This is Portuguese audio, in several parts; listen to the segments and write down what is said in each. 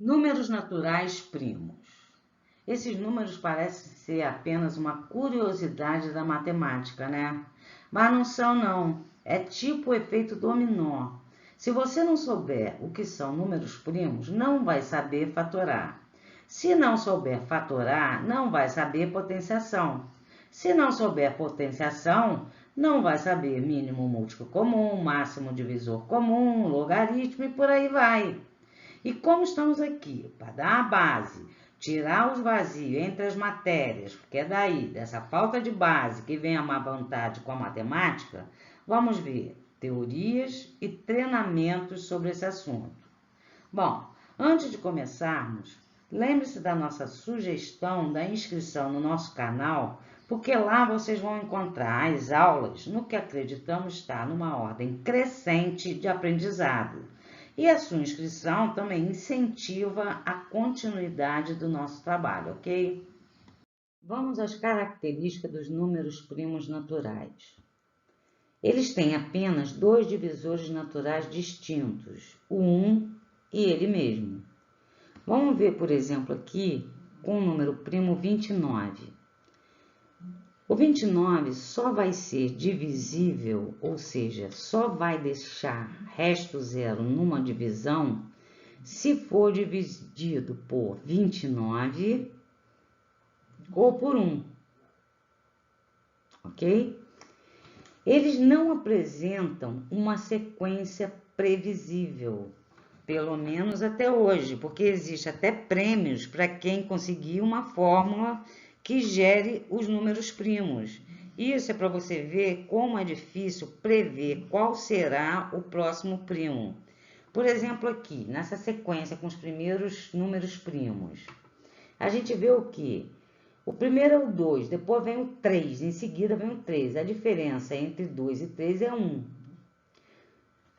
Números naturais primos. Esses números parecem ser apenas uma curiosidade da matemática, né? Mas não são, não. É tipo o efeito dominó. Se você não souber o que são números primos, não vai saber fatorar. Se não souber fatorar, não vai saber potenciação. Se não souber potenciação, não vai saber mínimo múltiplo comum, máximo divisor comum, logaritmo e por aí vai. E como estamos aqui para dar a base, tirar os vazios entre as matérias, porque é daí, dessa falta de base que vem a má vontade com a matemática, vamos ver teorias e treinamentos sobre esse assunto. Bom, antes de começarmos, lembre-se da nossa sugestão da inscrição no nosso canal, porque lá vocês vão encontrar as aulas no que acreditamos estar numa ordem crescente de aprendizado. E a sua inscrição também incentiva a continuidade do nosso trabalho, ok? Vamos às características dos números primos naturais. Eles têm apenas dois divisores naturais distintos, o 1 e ele mesmo. Vamos ver, por exemplo, aqui com o número primo 29. O 29 só vai ser divisível, ou seja, só vai deixar resto zero numa divisão, se for dividido por 29 ou por 1, ok? Eles não apresentam uma sequência previsível, pelo menos até hoje, porque existe até prêmios para quem conseguir uma fórmula que gere os números primos. Isso é para você ver como é difícil prever qual será o próximo primo. Por exemplo, aqui, nessa sequência com os primeiros números primos, a gente vê o quê? O primeiro é o 2, depois vem o 3, em seguida vem o 3. A diferença entre 2 e 3 é 1.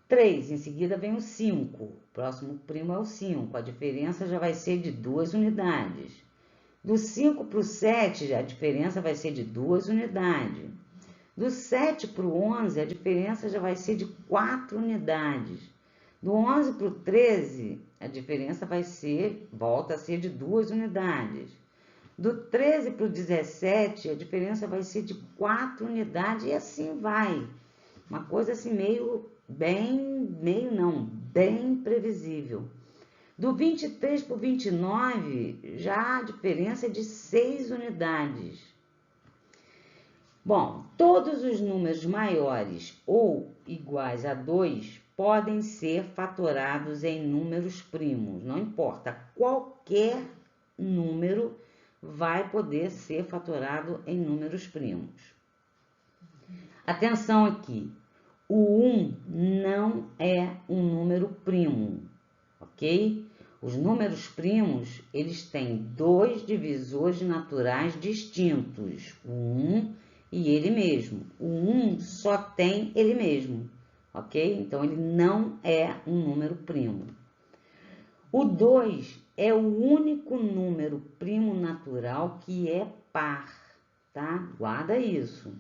3, em seguida vem o 5. O próximo primo é o 5. A diferença já vai ser de 2 unidades. Do 5 para o 7, a diferença vai ser de 2 unidades. Do 7 para o 11, a diferença já vai ser de 4 unidades. Do 11 para o 13, a diferença volta a ser de 2 unidades. Do 13 para o 17, a diferença vai ser de 4 unidades e assim vai. Uma coisa assim bem previsível. Do 23 para o 29, já a diferença é de 6 unidades. Bom, todos os números maiores ou iguais a 2 podem ser fatorados em números primos. Não importa, qualquer número vai poder ser fatorado em números primos. Atenção aqui, o 1 não é um número primo, ok? Os números primos, eles têm dois divisores naturais distintos, o 1 e ele mesmo. O 1 só tem ele mesmo, ok? Então, ele não é um número primo. O 2 é o único número primo natural que é par, tá? Guarda isso.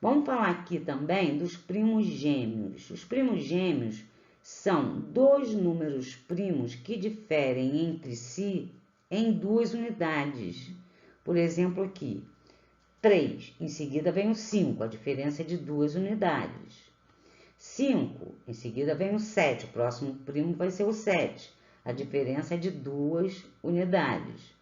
Vamos falar aqui também dos primos gêmeos. Os primos gêmeos são dois números primos que diferem entre si em 2 unidades. Por exemplo, aqui, 3, em seguida vem o 5, a diferença é de 2 unidades. 5, em seguida vem o 7, o próximo primo vai ser o 7. A diferença é de 2 unidades.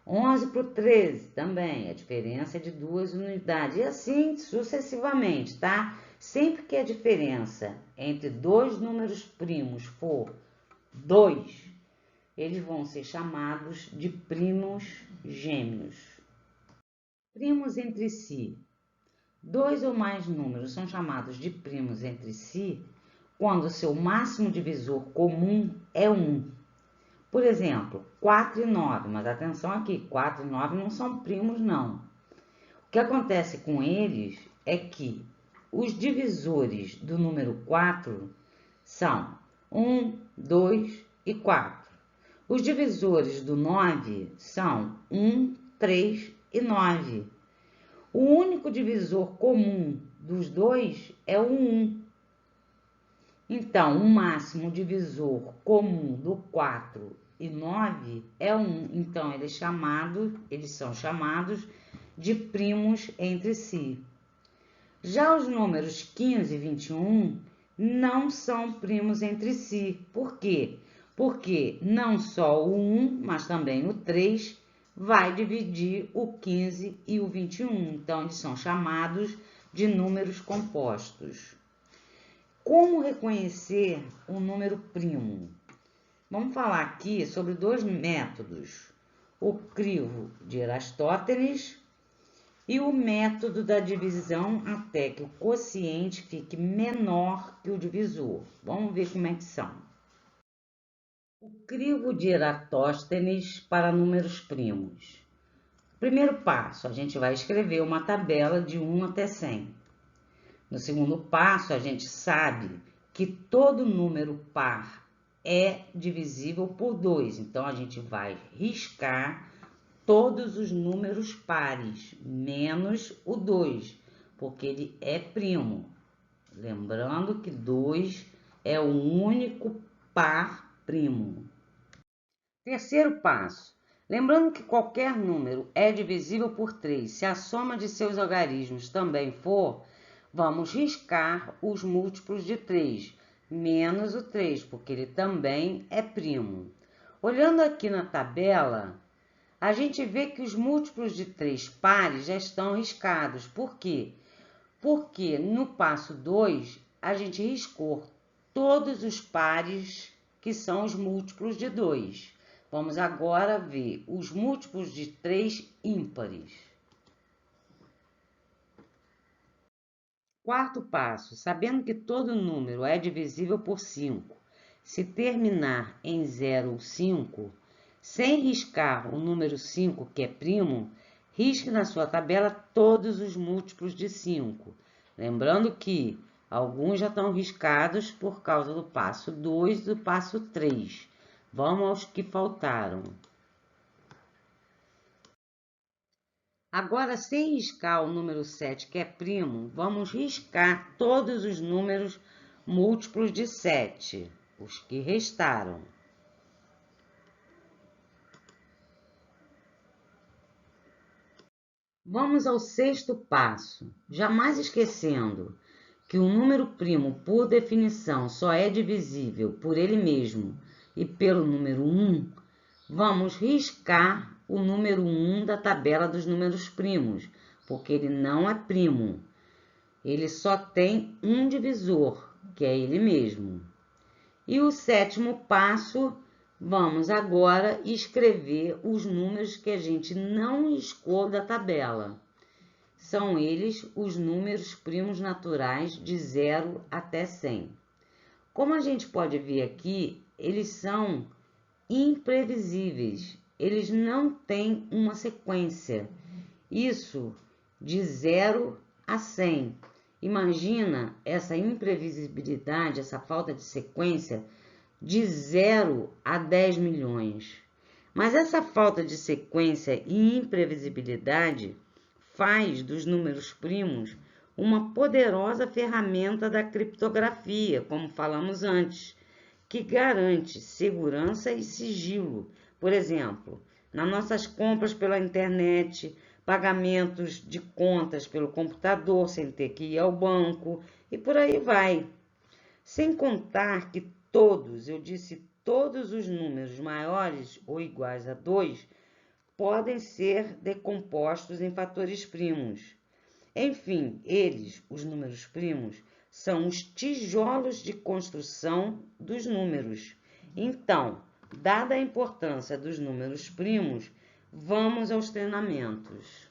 11 para o 13 também, a diferença é de 2 unidades. E assim sucessivamente, tá? Sempre que a diferença entre dois números primos for 2, eles vão ser chamados de primos gêmeos. Primos entre si. Dois ou mais números são chamados de primos entre si quando o seu máximo divisor comum é 1. Por exemplo, 4 e 9, mas atenção aqui, 4 e 9 não são primos, não. O que acontece com eles é que os divisores do número 4 são 1, 2 e 4. Os divisores do 9 são 1, 3 e 9. O único divisor comum dos dois é o 1. Então, o máximo divisor comum do 4 e 9 é 1. Então, eles são chamados de primos entre si. Já os números 15 e 21 não são primos entre si. Por quê? Porque não só o 1, mas também o 3 vai dividir o 15 e o 21. Então, eles são chamados de números compostos. Como reconhecer um número primo? Vamos falar aqui sobre dois métodos: o crivo de Aristóteles e o método da divisão até que o quociente fique menor que o divisor. Vamos ver como é que são. O crivo de Eratóstenes para números primos. Primeiro passo, a gente vai escrever uma tabela de 1 até 100. No segundo passo, a gente sabe que todo número par é divisível por 2. Então, a gente vai riscar todos os números pares, menos o 2, porque ele é primo. Lembrando que 2 é o único par primo. Terceiro passo. Lembrando que qualquer número é divisível por 3, se a soma de seus algarismos também for, vamos riscar os múltiplos de 3, menos o 3, porque ele também é primo. Olhando aqui na tabela, a gente vê que os múltiplos de 3 pares já estão riscados. Por quê? Porque no passo 2, a gente riscou todos os pares que são os múltiplos de 2. Vamos agora ver os múltiplos de 3 ímpares. Quarto passo, sabendo que todo número é divisível por 5, se terminar em 0 ou 5, sem riscar o número 5, que é primo, risque na sua tabela todos os múltiplos de 5. Lembrando que alguns já estão riscados por causa do passo 2 e do passo 3. Vamos aos que faltaram. Agora, sem riscar o número 7, que é primo, vamos riscar todos os números múltiplos de 7, os que restaram. Vamos ao sexto passo, jamais esquecendo que o número primo, por definição, só é divisível por ele mesmo e pelo número 1, vamos riscar o número 1 da tabela dos números primos, porque ele não é primo. Ele só tem um divisor, que é ele mesmo. E o sétimo passo, vamos agora escrever os números que a gente não riscou da tabela. São eles os números primos naturais de 0 até 100. Como a gente pode ver aqui, eles são imprevisíveis. Eles não têm uma sequência. Isso de 0 a 100. Imagina essa imprevisibilidade, essa falta de sequência de 0 a 10 milhões. Mas essa falta de sequência e imprevisibilidade faz dos números primos uma poderosa ferramenta da criptografia, como falamos antes, que garante segurança e sigilo. Por exemplo, nas nossas compras pela internet, pagamentos de contas pelo computador sem ter que ir ao banco e por aí vai. Sem contar que eu disse todos os números maiores ou iguais a 2 podem ser decompostos em fatores primos. Enfim, os números primos, são os tijolos de construção dos números. Então, dada a importância dos números primos, vamos aos treinamentos.